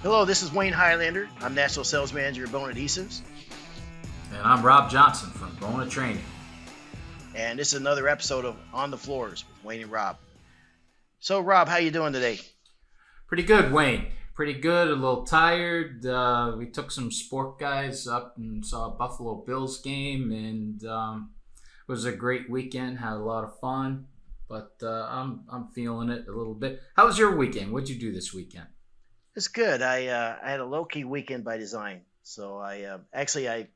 Hello, this is Wayne Highlander. I'm National Sales Manager at Bona Adhesives. And I'm Rob Johnson from Bona Training. And this is another episode of On the Floors with Wayne and Rob. So, Rob, how you doing today? Pretty good, Wayne. Pretty good. A little tired. We took some sport guys up and saw a Buffalo Bills game, and it was a great weekend. Had a lot of fun, but I'm feeling it a little bit. How was your weekend? What'd you do this weekend? It's good. I had a low-key weekend by design. So the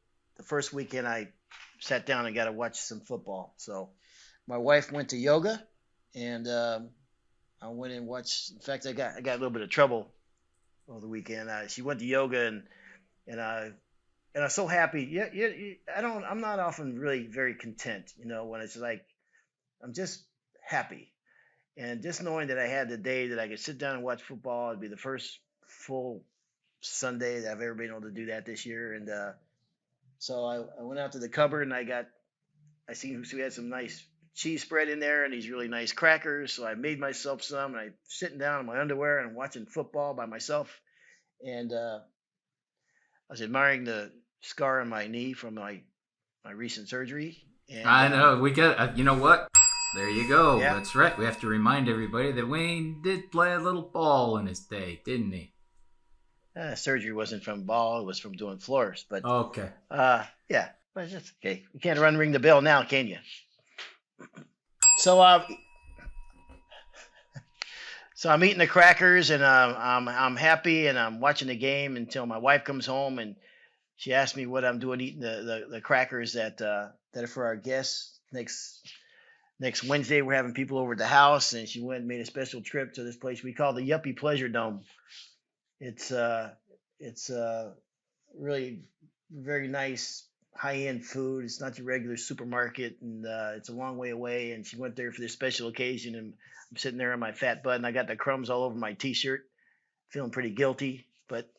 first weekend I sat down and got to watch some football. So my wife went to yoga, and I went and watched. In fact, I got a little bit of trouble over the weekend. She went to yoga, and I'm so happy. I'm not often really very content, when it's like I'm just happy, and just knowing that I had the day that I could sit down and watch football. It'd be the first full Sunday that I've ever been able to do that this year, and so I went out to the cupboard and I seen we had some nice cheese spread in there and these really nice crackers. So I made myself some, and I'm sitting down in my underwear and watching football by myself. And I was admiring the scar on my knee from my recent surgery. And, I know. We got, you know what? There you go. Yeah. That's right. We have to remind everybody that Wayne did play a little ball in his day, didn't he? Surgery wasn't from ball. It was from doing floors. But Okay. yeah, but it's just okay. You can't ring the bell now, can you? So I'm eating the crackers, and I'm happy, and I'm watching the game until my wife comes home, and she asked me what I'm doing eating the crackers that are for our guests next Wednesday. We're having people over at the house, and she went and made a special trip to this place we call the Yuppie Pleasure Dome. It's really very nice high-end food. It's not your regular supermarket, and it's a long way away. And she went there for this special occasion, and I'm sitting there on my fat butt, and I got the crumbs all over my T-shirt, feeling pretty guilty. But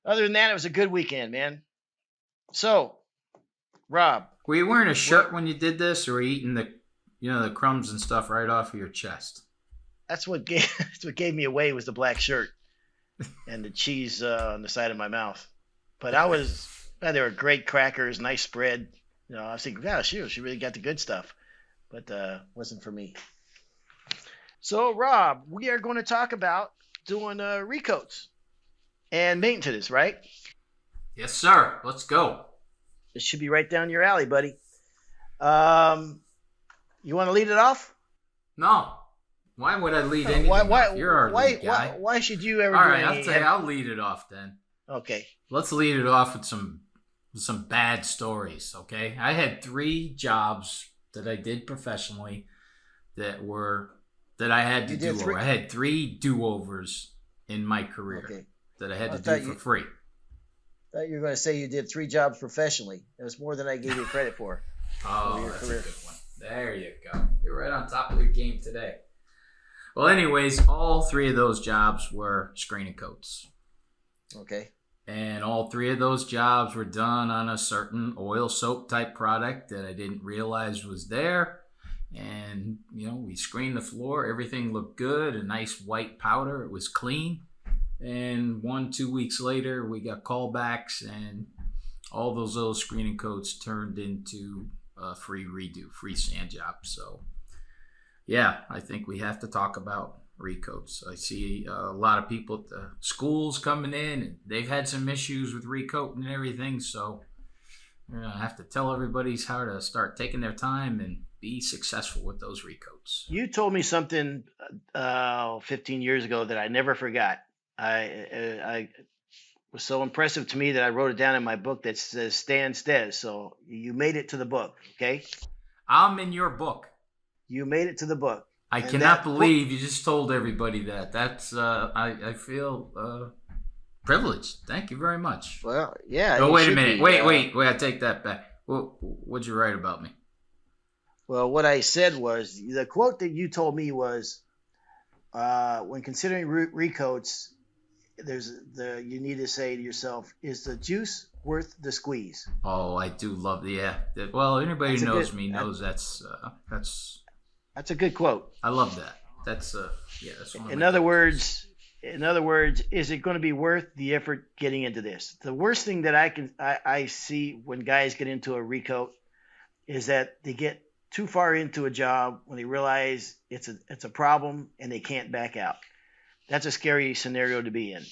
other than that, it was a good weekend, man. So, Rob, were you wearing a shirt when you did this, or were you eating the crumbs and stuff right off of your chest? That's what gave me away was the black shirt and the cheese on the side of my mouth. But they were great crackers, nice spread. I was thinking, gosh, she really got the good stuff. But wasn't for me. So, Rob, we are going to talk about doing recoats and maintenance, right? Yes, sir. Let's go. This should be right down your alley, buddy. You want to lead it off? No. Why would I lead anything off? You're our lead guy. Why should you ever All do right, anything? I'll lead it off then. Okay. Let's lead it off with some bad stories, okay? I had 3 jobs that I did professionally that I had to do over. I had 3 do-overs in my career that I had to do for free. I thought you were going to say you did 3 jobs professionally. That was more than I gave you credit for. Oh, that's a good one. There you go. You're right on top of your game today. Well, anyways, all 3 of those jobs were screening coats. Okay. And all 3 of those jobs were done on a certain oil soap type product that I didn't realize was there. And, we screened the floor. Everything looked good. A nice white powder. It was clean. And 1-2 weeks later, we got callbacks, and all those little screening coats turned into a free redo, free sand job. So, yeah, I think we have to talk about recoats. I see a lot of people at the schools coming in, and they've had some issues with recoating and everything. So we're going to have to tell everybody how to start taking their time and be successful with those recoats. You told me something 15 years ago that I never forgot. I was so impressive to me that I wrote it down in my book that says Stan Stes. So you made it to the book, okay? I'm in your book. You made it to the book. I cannot believe you just told everybody that. That's I feel privileged. Thank you very much. Well, yeah. Oh, wait a minute. Wait. I take that back. What'd you write about me? Well, what I said was, the quote that you told me was, when considering recoats, you need to say to yourself, is the juice worth the squeeze? Oh, I do love well, anybody who knows me knows that's a good quote. I love that. That's that's one. In other words, In other words, is it going to be worth the effort getting into this? The worst thing that I see when guys get into a recoat is that they get too far into a job when they realize it's a problem and they can't back out. That's a scary scenario to be in.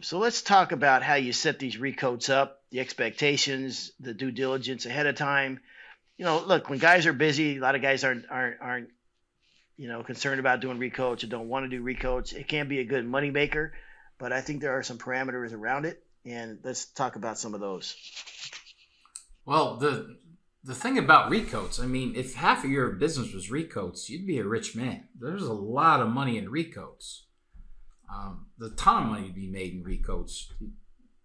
So let's talk about how you set these recoats up, the expectations, the due diligence ahead of time. Look, when guys are busy, a lot of guys aren't concerned about doing recoats or don't want to do recoats. It can be a good money maker, but I think there are some parameters around it, and let's talk about some of those. Well, the thing about recoats, I mean, if half of your business was recoats, you'd be a rich man. There's a lot of money in recoats. The ton of money to be made in recoats.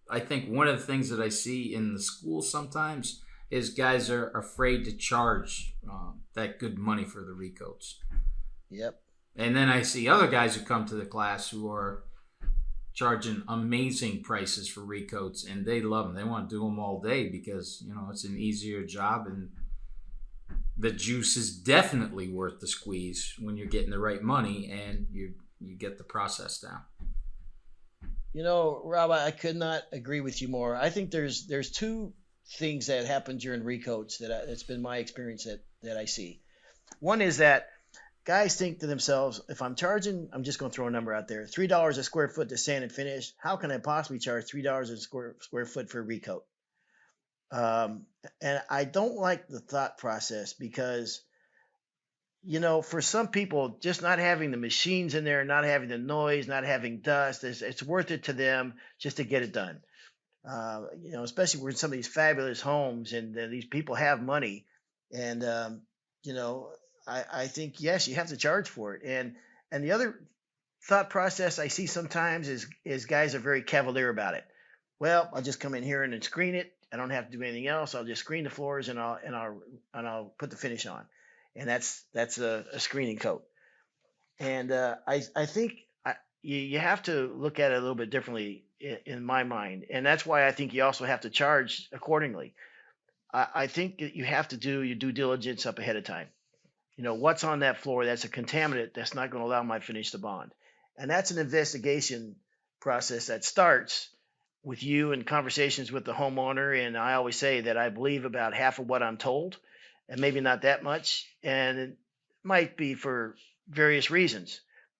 I think one of the things that I see in the schools sometimes is guys are afraid to charge that good money for the recoats. Yep. And then I see other guys who come to the class who are charging amazing prices for recoats, and they love them. They want to do them all day because, it's an easier job, and the juice is definitely worth the squeeze when you're getting the right money and you get the process down. Rob, I could not agree with you more. I think there's two things that happen during recoats that's been my experience that I see. One is that guys think to themselves, if I'm charging, I'm just going to throw a number out there, $3 a square foot to sand and finish. How can I possibly charge $3 a square foot for a recoat? And I don't like the thought process because, for some people, just not having the machines in there, not having the noise, not having dust, it's worth it to them just to get it done. Especially we're in some of these fabulous homes and these people have money. And, I think, yes, you have to charge for it. And the other thought process I see sometimes is guys are very cavalier about it. Well, I'll just come in here and then screen it. I don't have to do anything else. I'll just screen the floors and I'll put the finish on. And that's a screening coat. And I think you have to look at it a little bit differently in my mind. And that's why I think you also have to charge accordingly. I think that you have to do your due diligence up ahead of time. What's on that floor that's a contaminant that's not going to allow my finish to bond. And that's an investigation process that starts with you and conversations with the homeowner. And I always say that I believe about half of what I'm told, and maybe not that much. And it might be for various reasons.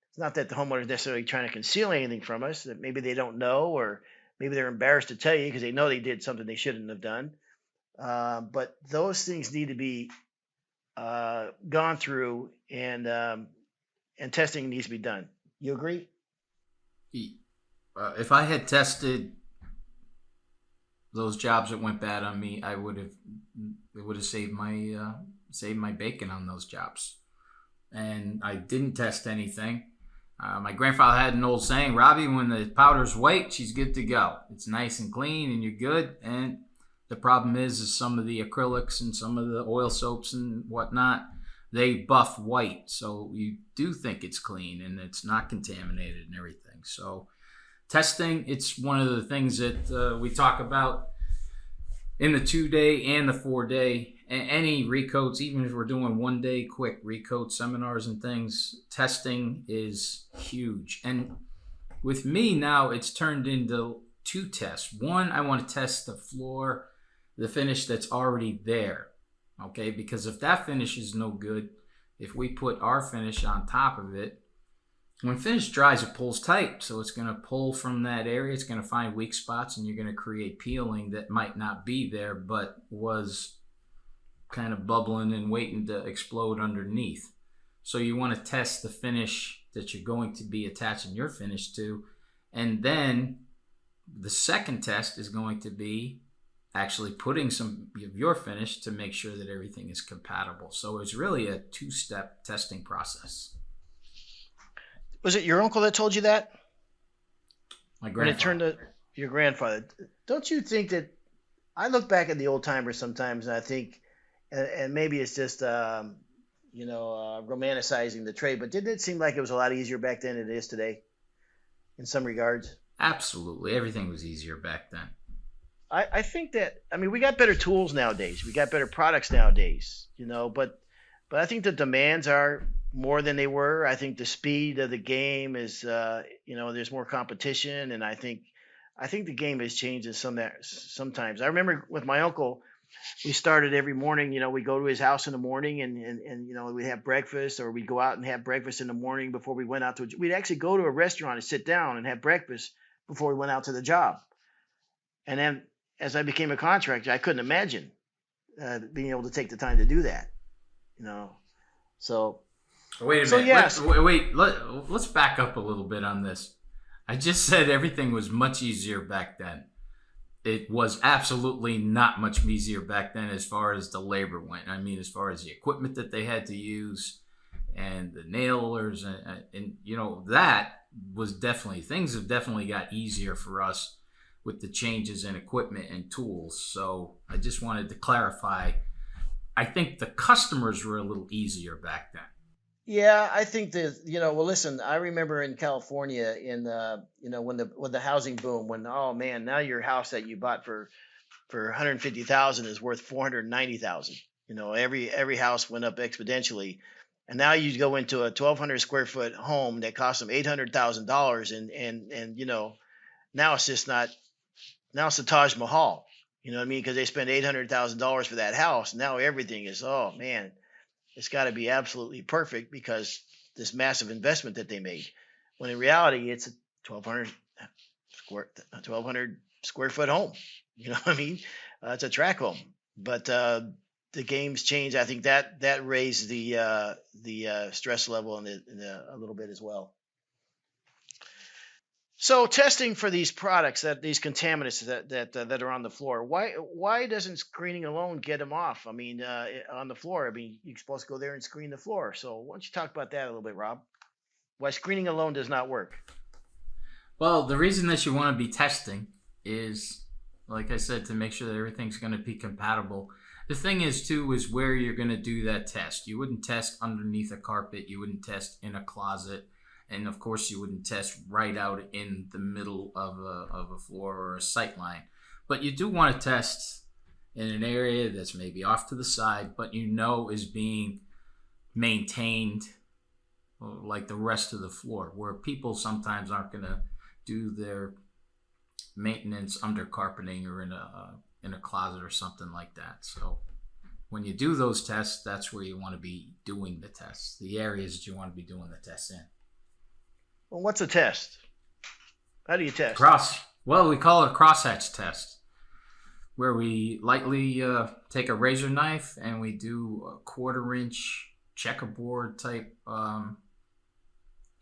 It's not that the homeowner is necessarily trying to conceal anything from us, that maybe they don't know, or maybe they're embarrassed to tell you because they know they did something they shouldn't have done. But those things need to be gone through, and testing needs to be done. You agree? If I had tested those jobs that went bad on me, it would have saved my bacon on those jobs. And I didn't test anything. My grandfather had an old saying, Robbie, when the powder's white, she's good to go. It's nice and clean and you're good. And the problem is some of the acrylics and some of the oil soaps and whatnot, they buff white. So you do think it's clean and it's not contaminated and everything. So testing, it's one of the things that we talk about in the 2-day and the 4-day. Any recoats, even if we're doing 1-day quick recoat seminars and things, testing is huge. And with me now, it's turned into 2 tests. One, I want to test the floor, the finish that's already there. Okay, because if that finish is no good, if we put our finish on top of it, when finish dries, it pulls tight. So it's going to pull from that area. It's going to find weak spots, and you're going to create peeling that might not be there, but was kind of bubbling and waiting to explode underneath. So you want to test the finish that you're going to be attaching your finish to. And then the second test is going to be actually putting some of your finish to make sure that everything is compatible. So it's really a 2-step testing process. Was it your uncle that told you that? My grandfather. When it turned to your grandfather. Don't you think that, I look back at the old timers sometimes and I think, and maybe it's just, romanticizing the trade, but didn't it seem like it was a lot easier back then than it is today in some regards? Absolutely. Everything was easier back then. I think that, we got better tools nowadays. We got better products nowadays, but I think the demands are more than they were. I think the speed of the game is, there's more competition, and I think the game has changed in sometimes. I remember with my uncle, we started every morning. We go to his house in the morning, and we'd have breakfast, or we'd go out and have breakfast in the morning before we went out to. We'd actually go to a restaurant and sit down and have breakfast before we went out to the job. And then as I became a contractor, I couldn't imagine being able to take the time to do that. You know, so Wait a so minute. yes, Let's back up a little bit on this. I just said everything was much easier back then. It was absolutely not much easier back then as far as the labor went. I mean, as far as the equipment that they had to use and the nailers, and that was definitely, things have definitely got easier for us with the changes in equipment and tools. So I just wanted to clarify. I think the customers were a little easier back then. yeah, I think that well, listen, I remember in California when the housing boom, when oh man, now your house that you bought for 150,000 is worth 490,000. Every house went up exponentially, and now you go into a 1,200 square foot home that costs them $800,000, and now it's just not. Now it's the Taj Mahal. You know what I mean? Because they spent $800,000 for that house. Now everything is, oh man, it's got to be absolutely perfect because this massive investment that they made. When in reality, it's a 1,200 square foot home. You know what I mean? It's a track home, but the game's changed. I think that raised the stress level a little bit as well. So testing for these products, that these contaminants that are on the floor, why doesn't screening alone get them off? I mean, on the floor. I mean, you're supposed to go there and screen the floor. So why don't you talk about that a little bit, Rob? Why screening alone does not work? Well, the reason that you want to be testing is, like I said, to make sure that everything's going to be compatible. The thing is, too, is where you're going to do that test. You wouldn't test underneath a carpet. You wouldn't test in a closet. And, of course, you wouldn't test right out in the middle of a floor or a sight line. But you do want to test in an area that's maybe off to the side, but is being maintained like the rest of the floor, where people sometimes aren't going to do their maintenance under carpeting or in a closet or something like that. So when you do those tests, that's where you want to be doing the tests, the areas that you want to be doing the tests in. Well, what's a test? How do you test? Well, we call it a crosshatch test, where we lightly take a razor knife and we do a 1/4 inch checkerboard type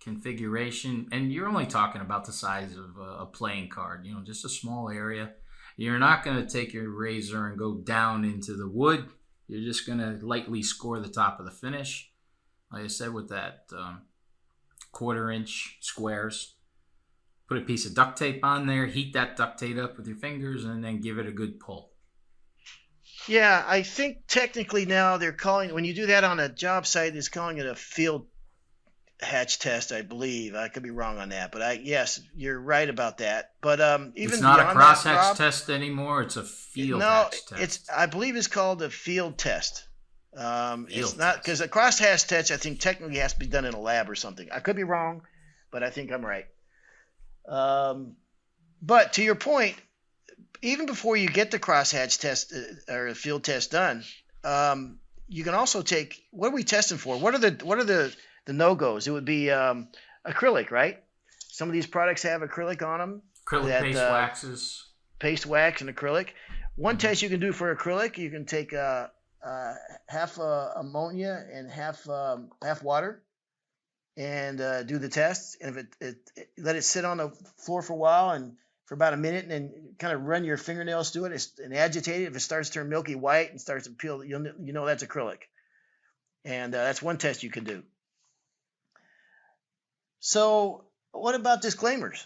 configuration, and you're only talking about the size of a playing card, just a small area. You're not going to take your razor and go down into the wood. You're just going to lightly score the top of the finish, like I said, with that 1/4 inch squares. Put a piece of duct tape on there, heat that duct tape up with your fingers, and then give it a good pull. Yeah, I think technically now they're calling, when you do that on a job site, it's calling it a field hatch test, I believe. I could be wrong on that, but yes, you're right about that. But even it's not a beyond that, crosshatch Rob, test anymore. It's a field no, hatch test. I believe it's called a field test. It's Field not, test. because a crosshatch test, I think technically has to be done in a lab or something. I could be wrong, but I think I'm right. But to your point, even before you get the crosshatch test or a field test done, you can also take, what are we testing for? What are the no goes? It would be acrylic, right? Some of these products have acrylic on them. Acrylic paste waxes. Paste wax and acrylic. One test you can do for acrylic, you can take half ammonia and half water, and do the test. And if it let it sit on the floor for a while and for about a minute, and then kind of run your fingernails through it and agitate it. If it starts to turn milky white and starts to peel, that's acrylic. And that's one test you can do. So what about disclaimers?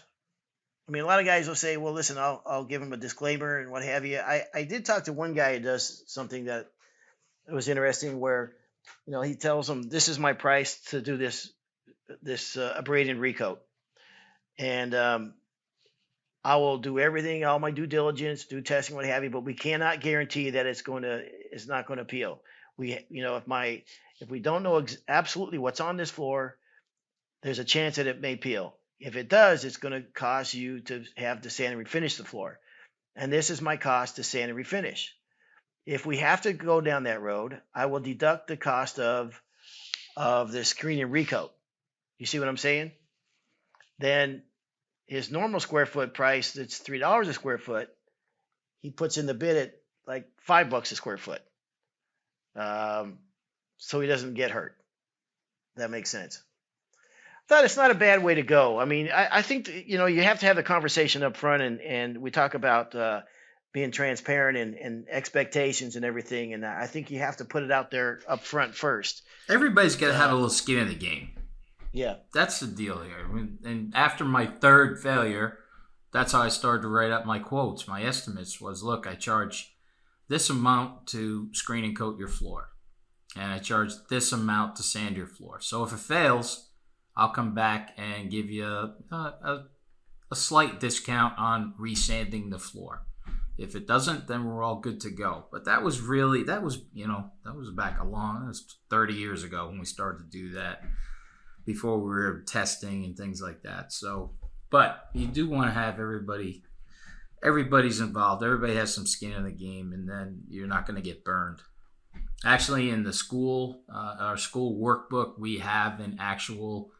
I mean, a lot of guys will say, well, listen, I'll give them a disclaimer and what have you. I did talk to one guy who does something that was interesting, where he tells them, this is my price to do this abraded recoat, and I will do everything, all my due diligence, do testing, what have you, but we cannot guarantee that it's not going to peel. if we don't know absolutely what's on this floor, there's a chance that it may peel. If it does, it's going to cost you to have to sand and refinish the floor. And this is my cost to sand and refinish. If we have to go down that road, I will deduct the cost of the screen and recoat. You see what I'm saying? Then his normal square foot price, that's $3 a square foot, he puts in the bid at like $5 a square foot. So he doesn't get hurt. That makes sense. I thought it's not a bad way to go. I mean, I think you have to have the conversation up front, and we talk about being transparent and expectations and everything. And I think you have to put it out there up front first. Everybody's got to have a little skin in the game. Yeah. That's the deal here. And after my third failure, that's how I started to write up my quotes. My estimates was, look, I charge this amount to screen and coat your floor. And I charge this amount to sand your floor. So if it fails, I'll come back and give you a slight discount on resanding the floor. If it doesn't, then we're all good to go. But that was back that was 30 years ago when we started to do that, before we were testing and things like that. So, but you do want to have everybody's involved. Everybody has some skin in the game, and then you're not going to get burned. Actually, in the school, our school workbook, we have an actual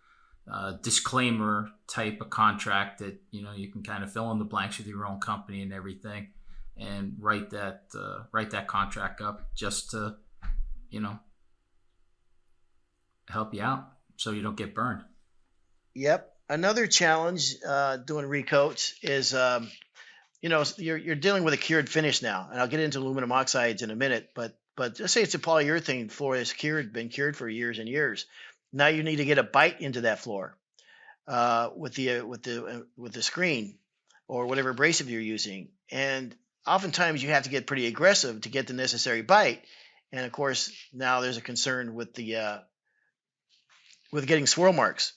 disclaimer type of contract that you can kind of fill in the blanks with your own company and everything, and write that contract up just to help you out so you don't get burned. Yep. Another challenge doing recoats is you're dealing with a cured finish now, and I'll get into aluminum oxides in a minute, but just say it's a polyurethane floor that's been cured for years and years. Now you need to get a bite into that floor with the screen or whatever abrasive you're using, and oftentimes you have to get pretty aggressive to get the necessary bite. And of course, now there's a concern with getting swirl marks.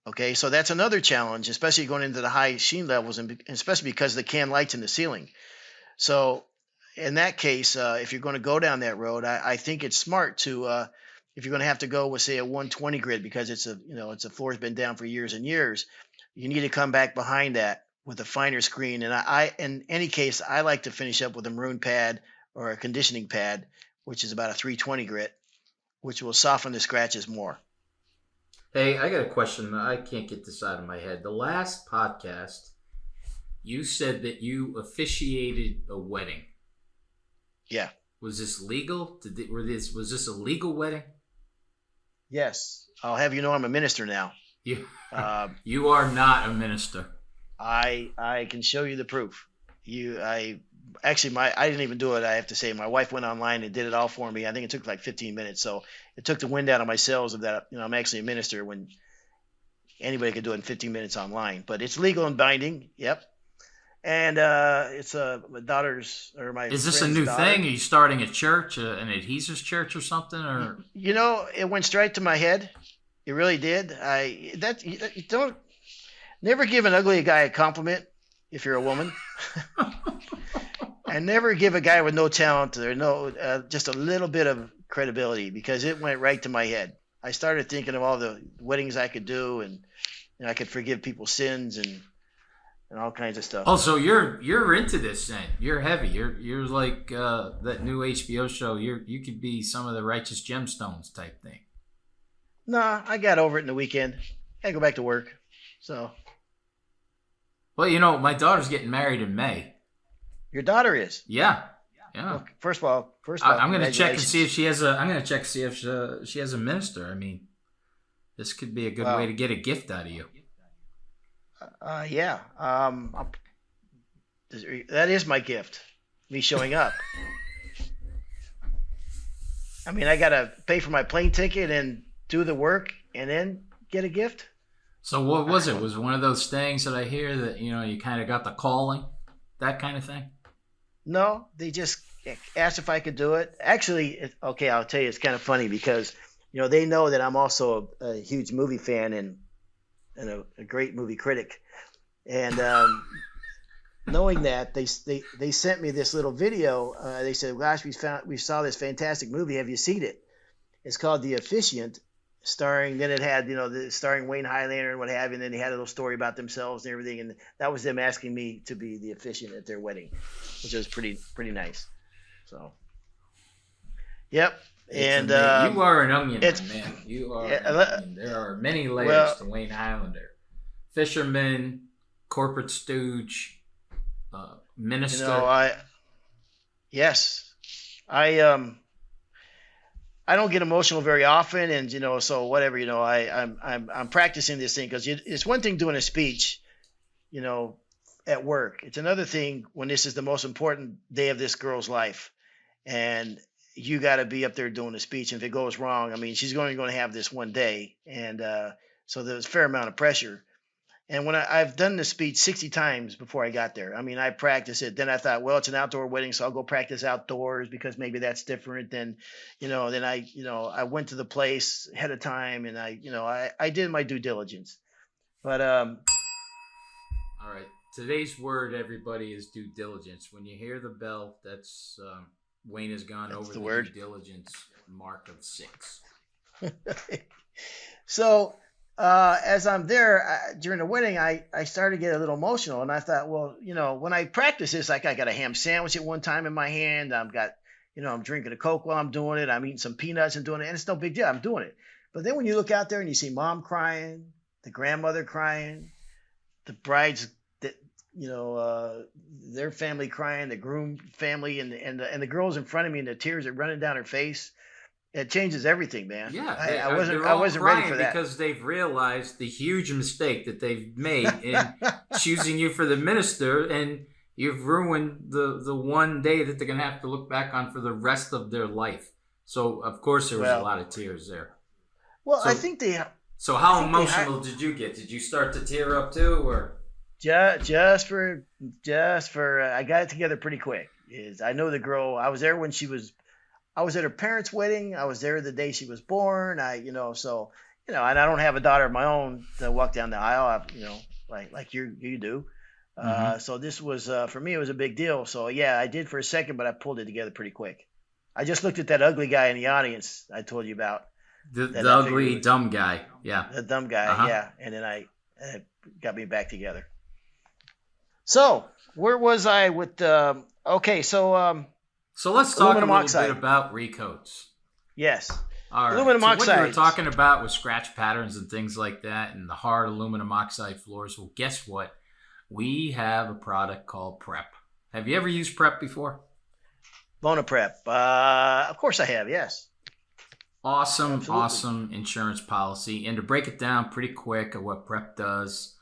Okay, so that's another challenge, especially going into the high sheen levels, and especially because of the can lights in the ceiling. So in that case, if you're going to go down that road, I think it's smart to, if you're going to have to go with, say, a 120 grit, because it's a floor's been down for years and years, you need to come back behind that with a finer screen. And in any case, I like to finish up with a maroon pad or a conditioning pad, which is about a 320 grit, which will soften the scratches more. Hey, I got a question. I can't get this out of my head. The last podcast, you said that you officiated a wedding. Yeah. Was this legal? Was this a legal wedding? Yes. I'll have you know I'm a minister now. You are not a minister. I can show you the proof. I didn't even do it. I have to say, my wife went online and did it all for me. I think it took like 15 minutes. So it took the wind out of my sails of that. I'm actually a minister when anybody could do it in 15 minutes online. But it's legal and binding. Yep. And it's my daughter's or my. Is this a new thing? Are you starting a church, an adhesives church or something? Or it went straight to my head. It really did. You don't never give an ugly guy a compliment if you're a woman. And never give a guy with no talent or just a little bit of credibility, because it went right to my head. I started thinking of all the weddings I could do, and I could forgive people's sins and all kinds of stuff. Oh, so you're into this then? You're heavy. You're like that new HBO show. You could be some of the righteous gemstones type thing. Nah, I got over it in the weekend. I go back to work. So. Well, my daughter's getting married in May. Your daughter is? Yeah. Well, first of all, I'm going to check and see if she has a. I'm going to check to see if she has a minister. I mean, this could be a good way to get a gift out of you. Yeah. That is my gift. Me showing up. I mean, I got to pay for my plane ticket and do the work and then get a gift. So what was it? Was it one of those things that I hear that you kind of got the calling, that kind of thing? No, they just asked if I could do it. Actually, okay, I'll tell you, it's kind of funny because, they know that I'm also a huge movie fan and a great movie critic. And knowing that, they sent me this little video. They said, "Gosh, we saw this fantastic movie. Have you seen it? It's called The Officiant, starring." Then it had starring Wayne Highlander and what have you. And then they had a little story about themselves and everything. And that was them asking me to be the officiant at their wedding, which was pretty nice. So, yep. It's And amazing. You are an onion, it's man. You are an onion. There are many layers well, to Wayne Highlander. Fisherman, corporate stooge, minister. I yes, I I don't get emotional very often, and so whatever, I'm practicing this thing because it's one thing doing a speech, you know, at work. It's another thing when this is the most important day of this girl's life, and you got to be up there doing a speech. And if it goes wrong, I mean, she's only going to have this one day, and so there's a fair amount of pressure. And when I've done the speech 60 times before I got there. I mean, I practiced it. Then I thought, well, it's an outdoor wedding, so I'll go practice outdoors because maybe that's different than, then I went to the place ahead of time and I did my due diligence. But All right. Today's word, everybody, is due diligence. When you hear the bell, that's Wayne has gone that's over the the word. due diligence mark of 6. So as I'm there during the wedding, I started to get a little emotional, and I thought, well, when I practice this, like I got a ham sandwich at one time in my hand, I'm drinking a Coke while I'm doing it, I'm eating some peanuts and doing it, and it's no big deal, I'm doing it. But then when you look out there and you see mom crying, the grandmother crying, the brides, that their family crying, the groom family, and the girls in front of me, and the tears are running down her face. It changes everything, man. Yeah, I, I wasn't they're I all wasn't ready crying for that. because they've realized the huge mistake that they've made in choosing you for the minister, and you've ruined the one day that they're going to have to look back on for the rest of their life. So, of course, there was a well, lot of tears there. well, I So, think they, so I how think they hi- emotional did you get? Did you start to tear up too, or? just for I got it together pretty quick. Is I know the girl. I was there when she was. I was at her parents' wedding. I was there the day she was born. And I don't have a daughter of my own to walk down the aisle. Like you do. Mm-hmm. So this was for me. It was a big deal. So yeah, I did for a second, but I pulled it together pretty quick. I just looked at that ugly guy in the audience I told you about that The I figured ugly was dumb guy. Yeah. the dumb guy. Uh huh. Yeah, and then it got me back together. So where was I with? Okay, so So let's talk a aluminum little bit oxide. about recoats. Yes, All right. aluminum So what you were oxides. talking about with scratch patterns and things like that, and the hard aluminum oxide floors. Well, guess what? We have a product called Prep. Have you ever used Prep before? Bona Prep. Of course I have. Yes, Awesome, absolutely. awesome insurance policy. And to break it down pretty quick, of what Prep does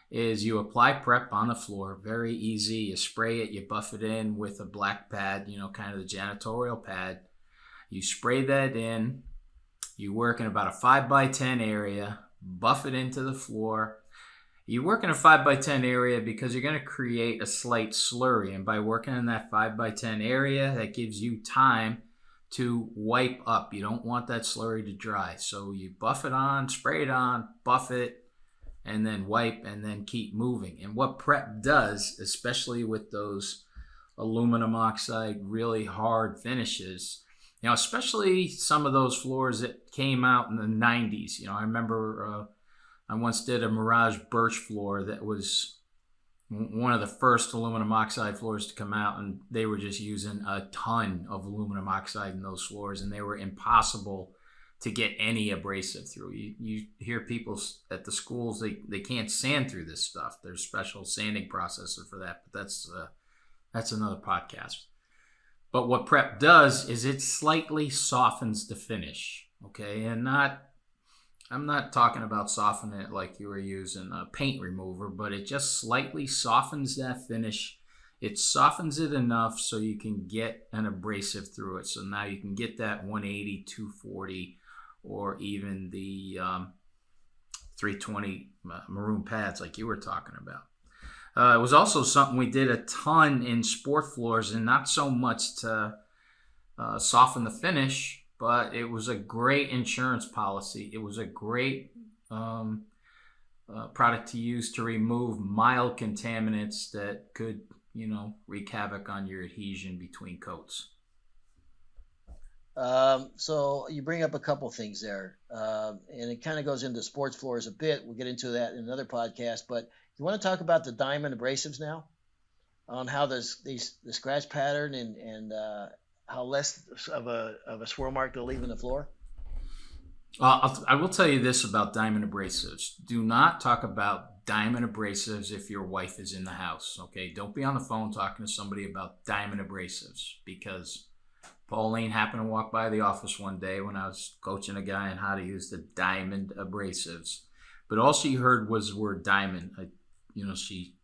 is you apply Prep on the floor. Very easy. You spray it. You buff it in with a black pad. Kind of the janitorial pad. You spray that in. You work in about a 5x10 area, buff it into the floor. You work in a 5x10 area because you're going to create a slight slurry. And by working in that 5x10 area, that gives you time to wipe up. You don't want that slurry to dry. So you buff it on, spray it on, buff it, and then wipe, and then keep moving. And what Prep does, especially with those aluminum oxide really hard finishes, especially some of those floors that came out in the 90s. I remember I once did a Mirage birch floor that was one of the first aluminum oxide floors to come out, and they were just using a ton of aluminum oxide in those floors, and they were impossible to get any abrasive through. You hear people at the schools, they can't sand through this stuff. There's special sanding processor for that, but that's another podcast. But what Prep does is it slightly softens the finish, okay? And I'm not talking about softening it like you were using a paint remover, but it just slightly softens that finish. It softens it enough so you can get an abrasive through it. So now you can get that 180, 240, or even the 320 maroon pads like you were talking about. It was also something we did a ton in sport floors, and not so much to soften the finish, but it was a great insurance policy. It was a great product to use to remove mild contaminants that could, wreak havoc on your adhesion between coats. So you bring up a couple things there, and it kind of goes into sports floors a bit. We'll get into that in another podcast. But you want to talk about the diamond abrasives now, on how the scratch pattern and how less of a swirl mark they'll leave in the floor. I will tell you this about diamond abrasives. Do not talk about diamond abrasives if your wife is in the house, okay? Don't be on the phone talking to somebody about diamond abrasives, because Pauline happened to walk by the office one day when I was coaching a guy on how to use the diamond abrasives. But all she heard was the word diamond. She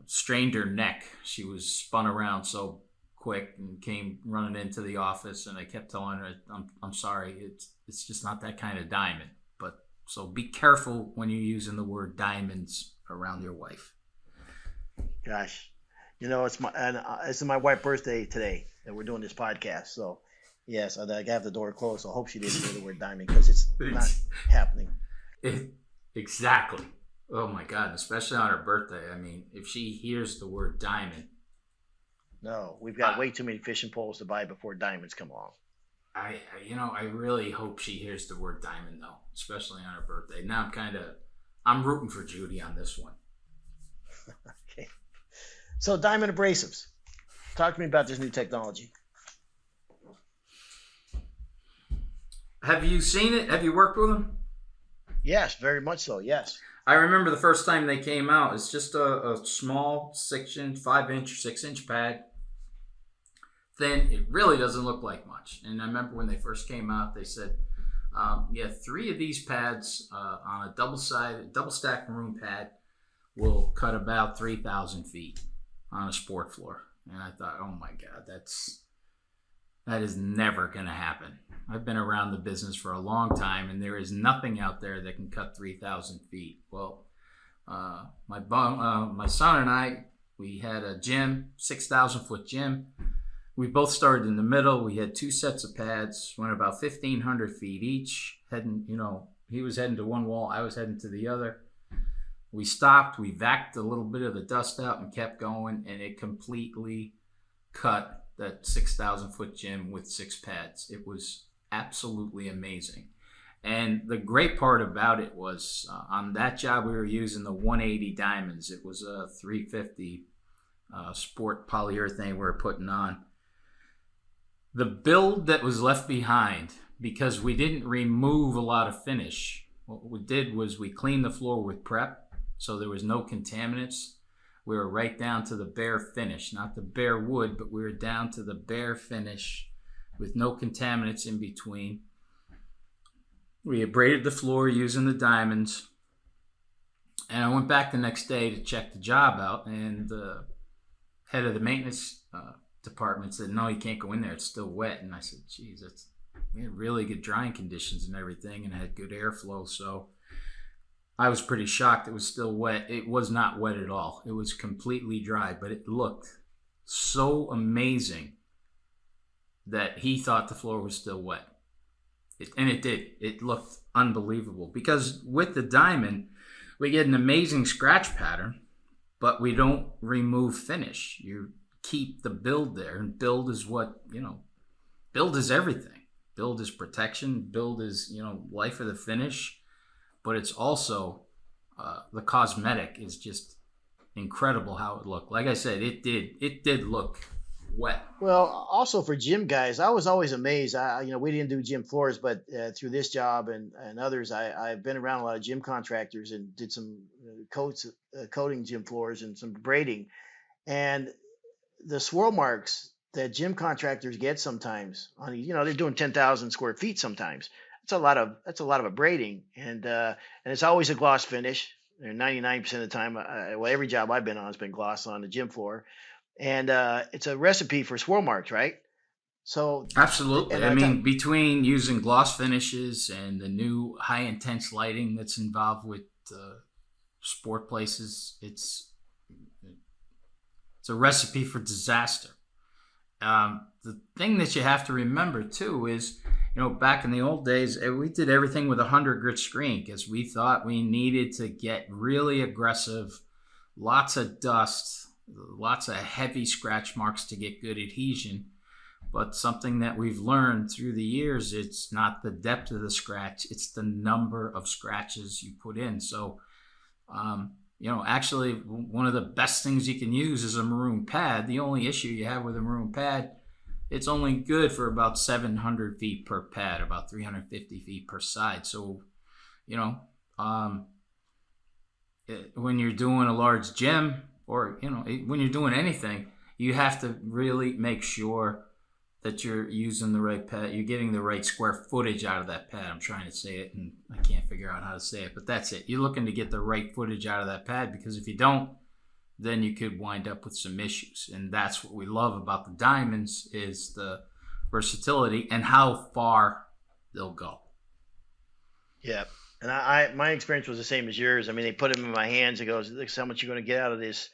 strained her neck. She was spun around so quick and came running into the office, and I kept telling her, I'm sorry, it's just not that kind of diamond. But so be careful when you're using the word diamonds around your wife. Gosh, it's my wife's birthday today that we're doing this podcast. So yes, I have the door closed. So I hope she didn't hear the word diamond, because it's not happening. Exactly. Oh my God, especially on her birthday. I mean, if she hears the word diamond. No, we've got way too many fishing poles to buy before diamonds come along. I really hope she hears the word diamond, though, especially on her birthday. Now I'm rooting for Judy on this one. Okay. So diamond abrasives. Talk to me about this new technology. Have you seen it? Have you worked with them? Yes, very much so. Yes. I remember the first time they came out. It's just a small 5-inch, 6-inch pad. Thin. It really doesn't look like much. And I remember when they first came out, they said, 3 of these pads on a double stack maroon pad will cut about 3,000 feet on a sport floor. And I thought, oh my God, that is never going to happen. I've been around the business for a long time, and there is nothing out there that can cut 3,000 feet. Well, my son and I, we had a gym, 6,000-foot gym. We both started in the middle. We had 2 sets of pads, went about 1,500 feet each. He was heading to one wall, I was heading to the other. We stopped, we vacuumed a little bit of the dust out and kept going, and it completely cut that 6,000-foot gym with 6 pads. It was absolutely amazing. And the great part about it was on that job we were using the 180 diamonds. It was a 350 sport polyurethane we were putting on. The build that was left behind, because we didn't remove a lot of finish, what we did was we cleaned the floor with prep, so there was no contaminants. We were right down to the bare finish, not the bare wood, but we were down to the bare finish with no contaminants in between. We abraded the floor using the diamonds, and I went back the next day to check the job out, and the head of the maintenance department said, no, you can't go in there, it's still wet. And I said, geez, we had really good drying conditions and everything, and had good airflow, so I was pretty shocked it was still wet. It was not wet at all. It was completely dry, but it looked so amazing that he thought the floor was still wet. And it did. It looked unbelievable, because with the diamond, we get an amazing scratch pattern, but we don't remove finish. You keep the build there, and build is build is everything. Build is protection. Build is, life of the finish. But it's also the cosmetic is just incredible how it looked. Like I said, it did look wet. Well, also for gym guys, I was always amazed. We didn't do gym floors, but through this job and others, I've been around a lot of gym contractors and did some coating gym floors and some braiding, and the swirl marks that gym contractors get sometimes on, they're doing 10,000 square feet sometimes. That's a lot of abrading, and it's always a gloss finish. 99% of the time, every job I've been on has been gloss on the gym floor, and it's a recipe for swirl marks, right? So absolutely. I mean, between using gloss finishes and the new high intense lighting that's involved with sport places, it's a recipe for disaster. The thing that you have to remember too is back in the old days, we did everything with a 100 grit screen because we thought we needed to get really aggressive, lots of dust, lots of heavy scratch marks to get good adhesion. But something that we've learned through the years, it's not the depth of the scratch, it's the number of scratches you put in. So, actually, one of the best things you can use is a maroon pad. The only issue you have with a maroon pad, it's only good for about 700 feet per pad, about 350 feet per side. So, when you're doing a large gym or, when you're doing anything, you have to really make sure that you're using the right pad, you're getting the right square footage out of that pad. I'm trying to say it and I can't figure out how to say it, but that's it. You're looking to get the right footage out of that pad, because if you don't, then you could wind up with some issues. And that's what we love about the diamonds, is the versatility and how far they'll go. Yeah. And my experience was the same as yours. I mean, they put them in my hands. It goes, "Look how much you're going to get out of this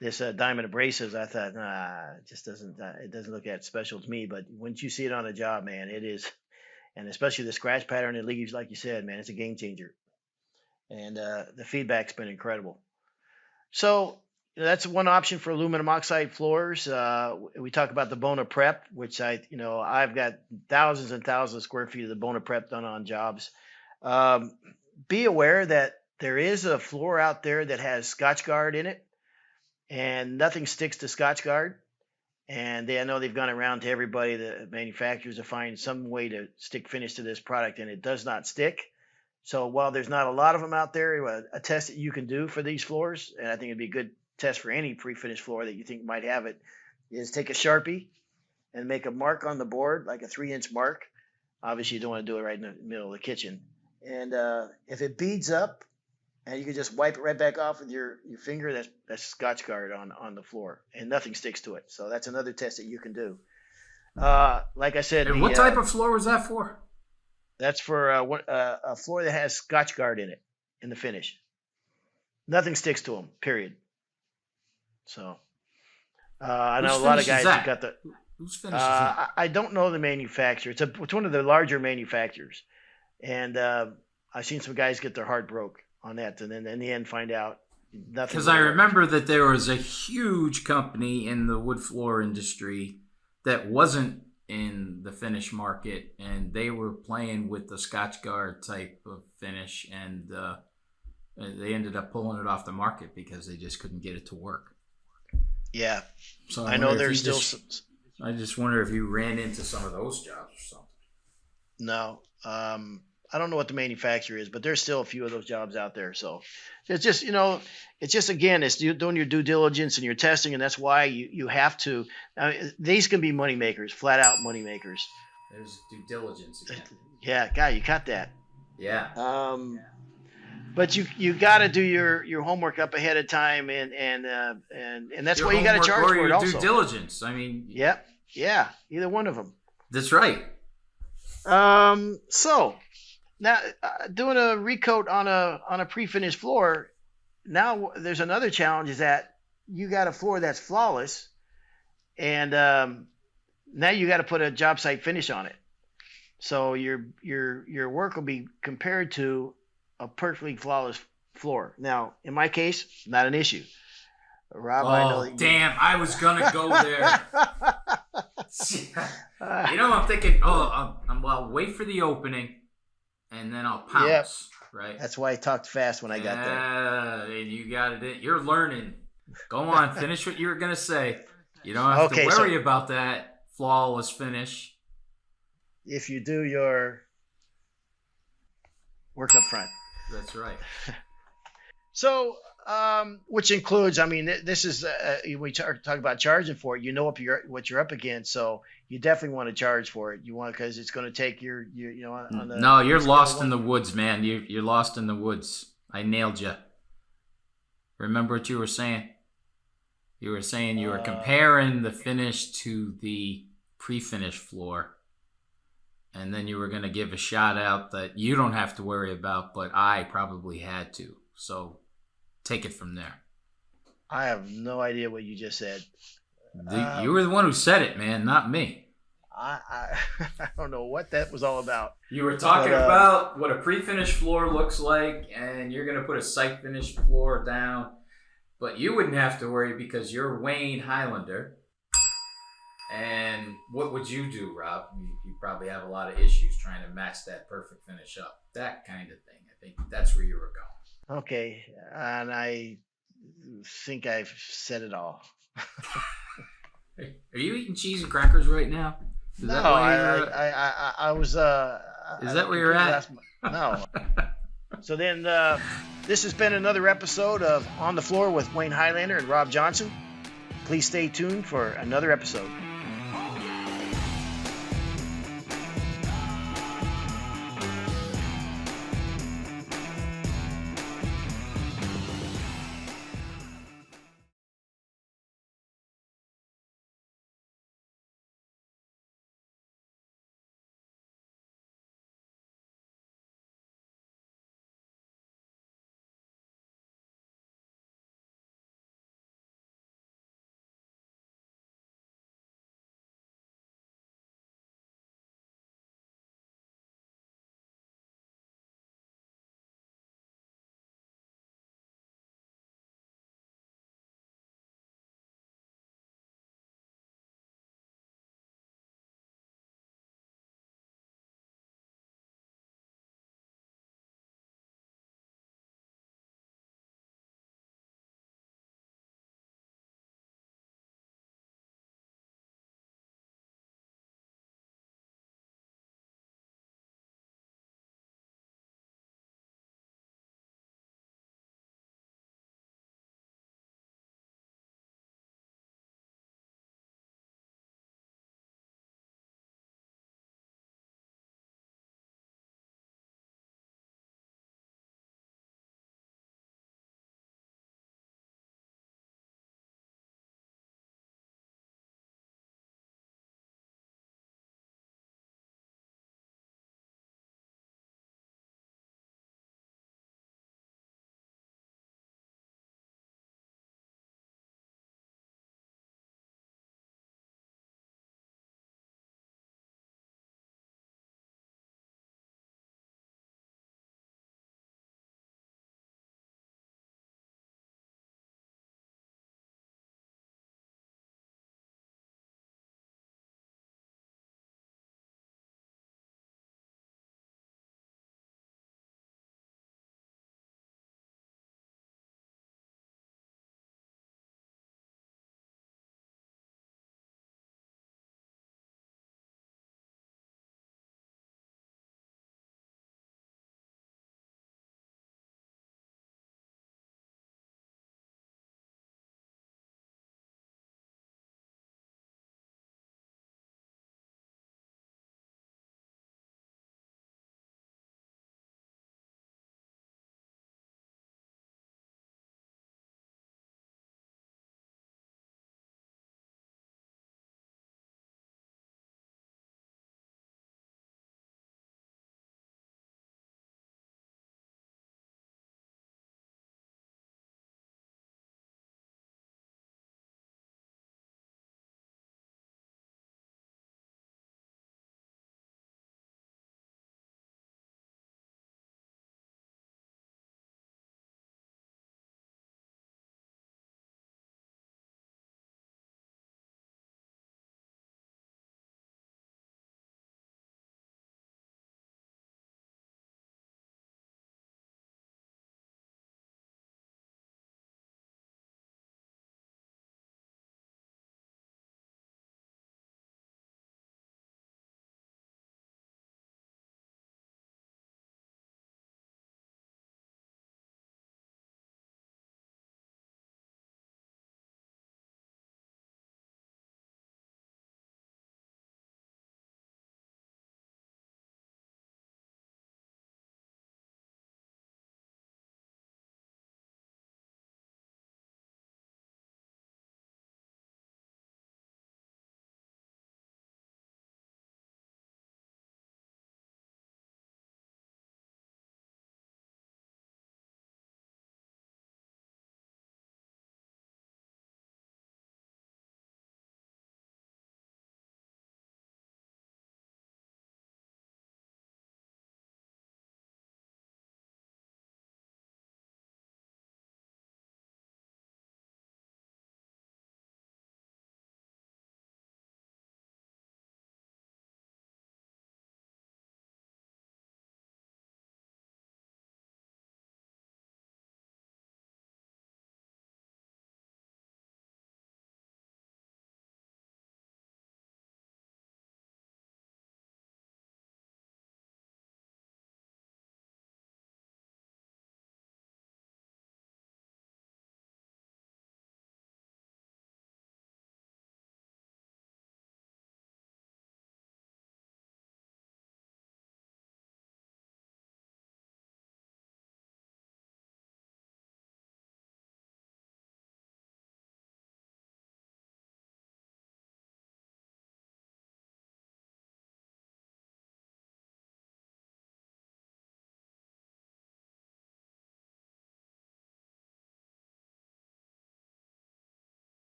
diamond abrasives." I thought, nah, it just doesn't. It doesn't look that special to me. But once you see it on a job, man, it is. And especially the scratch pattern it leaves, like you said, man, it's a game changer. And the feedback's been incredible. So that's one option for aluminum oxide floors. We talk about the Bona Prep, which I've got thousands and thousands of square feet of the Bona Prep done on jobs. Be aware that there is a floor out there that has Scotchgard in it, and nothing sticks to Scotchgard. And I know they've gone around to everybody, the manufacturers, to find some way to stick finish to this product, and it does not stick. So while there's not a lot of them out there, a test that you can do for these floors, and I think it'd be a good test for any pre-finished floor that you think might have it, is take a Sharpie and make a mark on the board, like a 3-inch mark. Obviously, you don't want to do it right in the middle of the kitchen. And if it beads up, and you can just wipe it right back off with your finger, that's Scotchgard on the floor, and nothing sticks to it. So that's another test that you can do. Like I said, And what type of floor was that for? That's for a floor that has Scotchgard in it in the finish. Nothing sticks to them, period. So I know a lot of guys have got the. Whose finish is that? I don't know the manufacturer. It's one of the larger manufacturers, and I've seen some guys get their heart broke on that, and then in the end find out nothing. Because I remember that there was a huge company in the wood floor industry that wasn't in the finish market, and they were playing with the Scotchgard type of finish, and they ended up pulling it off the market because they just couldn't get it to work. Yeah, so I know there's still. I just wonder if you ran into some of those jobs or something. No, I don't know what the manufacturer is, but there's still a few of those jobs out there. So it's just, again, it's doing your due diligence and your testing, and that's why you have to. These can be money makers, flat out money makers. There's due diligence again. Yeah, guy, you got that. Yeah. But you got to do your homework up ahead of time, and that's why you got to charge for it also. Due diligence. I mean. Yeah, either one of them. That's right. So now doing a recoat on a pre-finished floor, now there's another challenge, is that you got a floor that's flawless, and now you got to put a job site finish on it. So your work will be compared to a perfectly flawless floor. Now, in my case, not an issue. Rob, I know that damn! I was gonna go there. I'm thinking, I'll wait for the opening, and then I'll pounce. Yep. Right. That's why I talked fast when I got there. You got it. You're learning. Go on, finish what you were gonna say. You don't have to worry about that flawless finish if you do your work up front. That's right. So, which includes, this is we talk about charging for it. What you're up against, so you definitely want to charge for it. You want, because it's going to take your on the. No, you're lost in the woods, man. You're lost in the woods. I nailed you. Remember what you were saying? You were saying you were comparing the finish to the pre-finished floor, and then you were going to give a shout out that you don't have to worry about, but I probably had to. So take it from there. I have no idea what you just said. You were the one who said it, man, not me. I don't know what that was all about. You were talking about what a pre-finished floor looks like, and you're going to put a site finished floor down, but you wouldn't have to worry because you're Wayne Highlander. And what would you do, Rob? You probably have a lot of issues trying to match that perfect finish up. That kind of thing. I think that's where you were going. Okay, and I think I've said it all. Hey, are you eating cheese and crackers right now? Is No, that where I was. Is that where you're at? No. So then, this has been another episode of On the Floor with Wayne Highlander and Rob Johnson. Please stay tuned for another episode.